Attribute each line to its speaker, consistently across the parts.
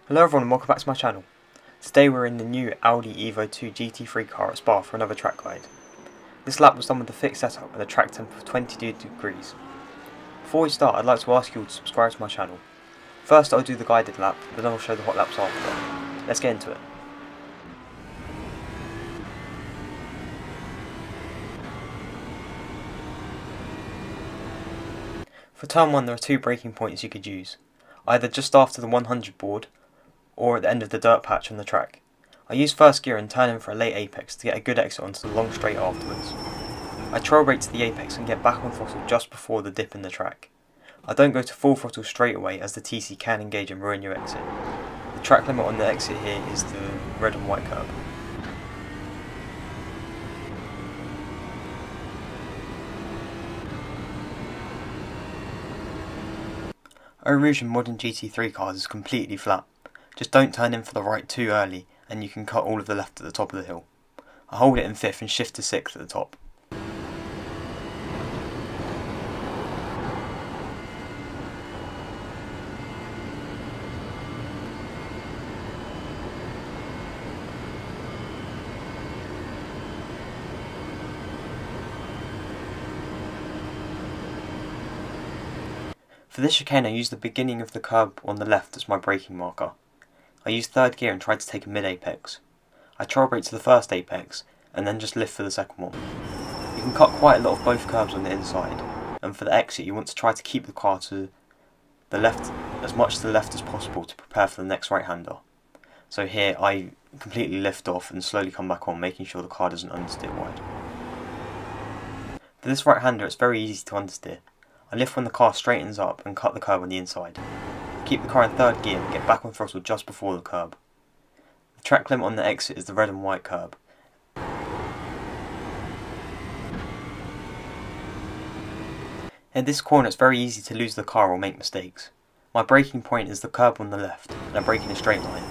Speaker 1: Hello everyone and welcome back to my channel. Today we're in the new Audi EVO 2 GT3 car at Spa for another track guide. This lap was done with a fixed setup and a track temp of 22 degrees. Before we start, I'd like to ask you all to subscribe to my channel. First I'll do the guided lap, but then I'll show the hot laps after. Let's get into it. For turn 1 there are two braking points you could use, either just after the 100 board or at the end of the dirt patch on the track. I use first gear and turn in for a late apex to get a good exit onto the long straight afterwards. I trail brake to the apex and get back on throttle just before the dip in the track. I don't go to full throttle straight away as the TC can engage and ruin your exit. The track limit on the exit here is the red and white curb. Eau Rouge in modern GT3 cars is completely flat. Just don't turn in for the right too early and you can cut all of the left at the top of the hill. I hold it in 5th and shift to 6th at the top. For this chicane I use the beginning of the curb on the left as my braking marker. I use third gear and try to take a mid-apex. I trail brake to the first apex and then just lift for the second one. You can cut quite a lot of both curbs on the inside, and for the exit you want to try to keep the car to the left, as much to the left as possible to prepare for the next right-hander. So here I completely lift off and slowly come back on, making sure the car doesn't understeer wide. For this right-hander it's very easy to understeer. I lift when the car straightens up and cut the curb on the inside. Keep the car in third gear and get back on throttle just before the curb. The track limit on the exit is the red and white curb. In this corner it's very easy to lose the car or make mistakes. My braking point is the curb on the left and I brake in a straight line.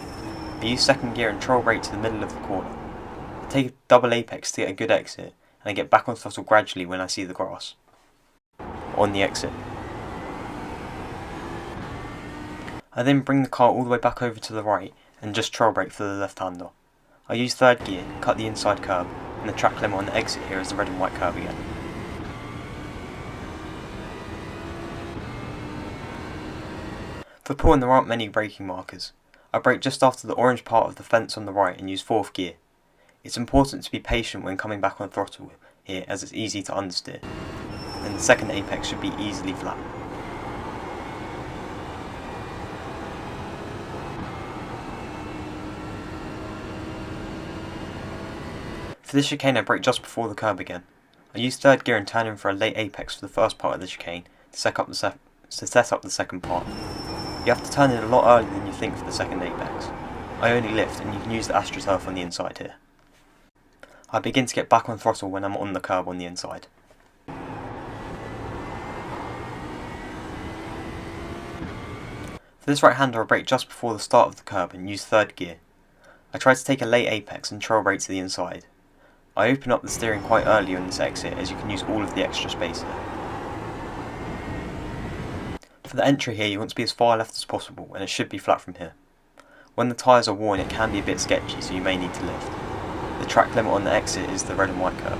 Speaker 1: I use second gear and trail brake to the middle of the corner. I take a double apex to get a good exit and I get back on throttle gradually when I see the grass on the exit. I then bring the car all the way back over to the right and just trail brake for the left-hander. I use third gear, cut the inside curb, and the track limit on the exit here is the red and white curb again. For pulling there aren't many braking markers. I brake just after the orange part of the fence on the right and use fourth gear. It's important to be patient when coming back on throttle here as it's easy to understeer, and the second apex should be easily flat. For this chicane I brake just before the curb again. I use third gear and turn in for a late apex for the first part of the chicane to set up the second part. You have to turn in a lot earlier than you think for the second apex. I only lift and you can use the AstroTurf on the inside here. I begin to get back on throttle when I'm on the curb on the inside. For this right-hander I brake just before the start of the curb and use third gear. I try to take a late apex and trail brake to the inside. I open up the steering quite early on this exit as you can use all of the extra space here. For the entry here you want to be as far left as possible and it should be flat from here. When the tyres are worn it can be a bit sketchy so you may need to lift. The track limit on the exit is the red and white curb.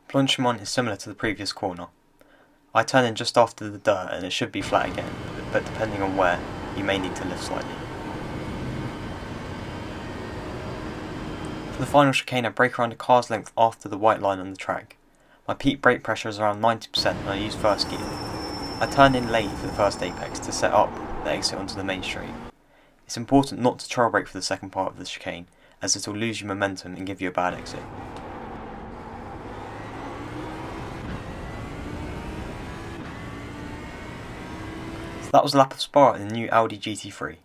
Speaker 1: Francorchamps is similar to the previous corner. I turn in just after the dirt and it should be flat again, but depending on where, you may need to lift slightly. For the final chicane I brake around a car's length after the white line on the track. My peak brake pressure is around 90% and I use first gear. I turn in late for the first apex to set up the exit onto the main straight. It's important not to trail brake for the second part of the chicane, as it will lose you momentum and give you a bad exit. So that was a lap of Spa in the new Audi GT3.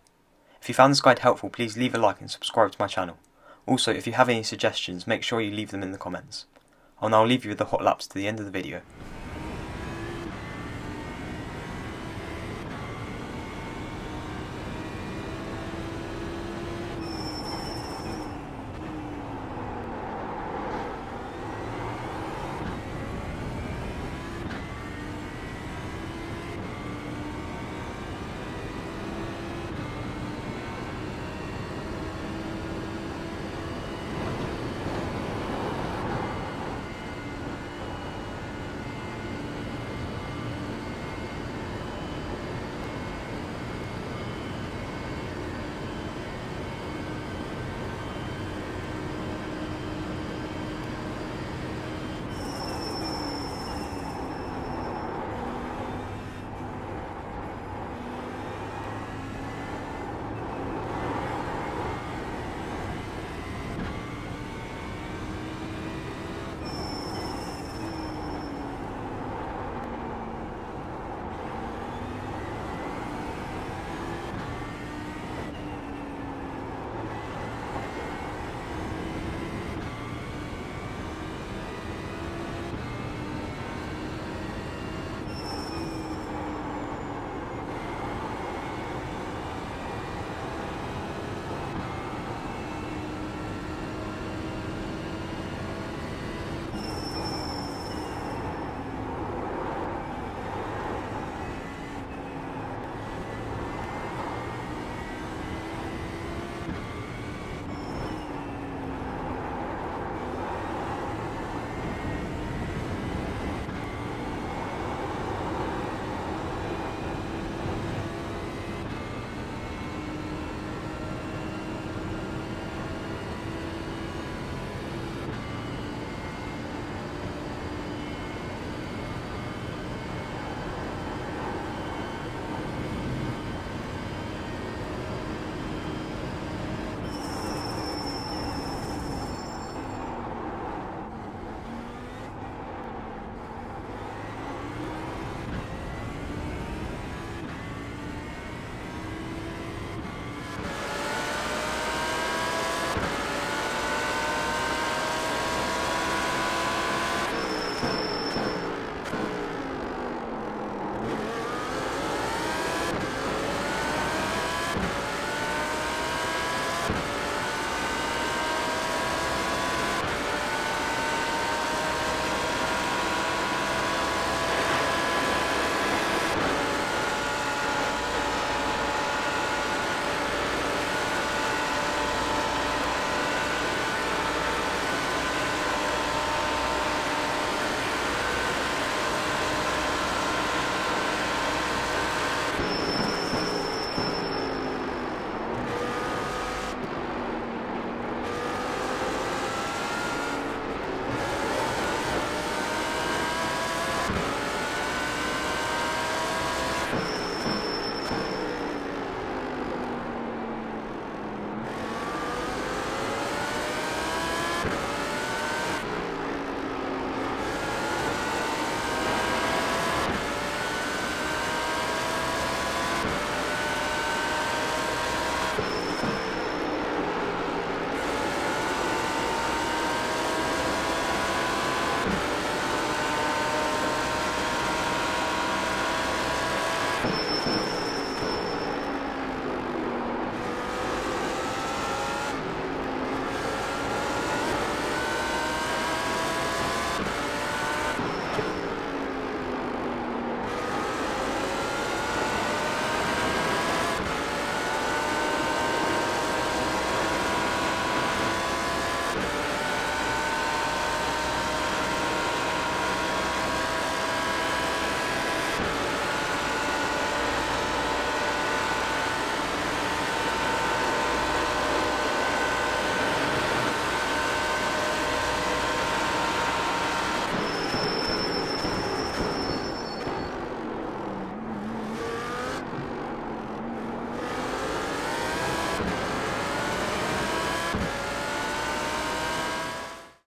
Speaker 1: If you found this guide helpful, please leave a like and subscribe to my channel. Also, if you have any suggestions, make sure you leave them in the comments. I'll now leave you with the hot laps to the end of the video.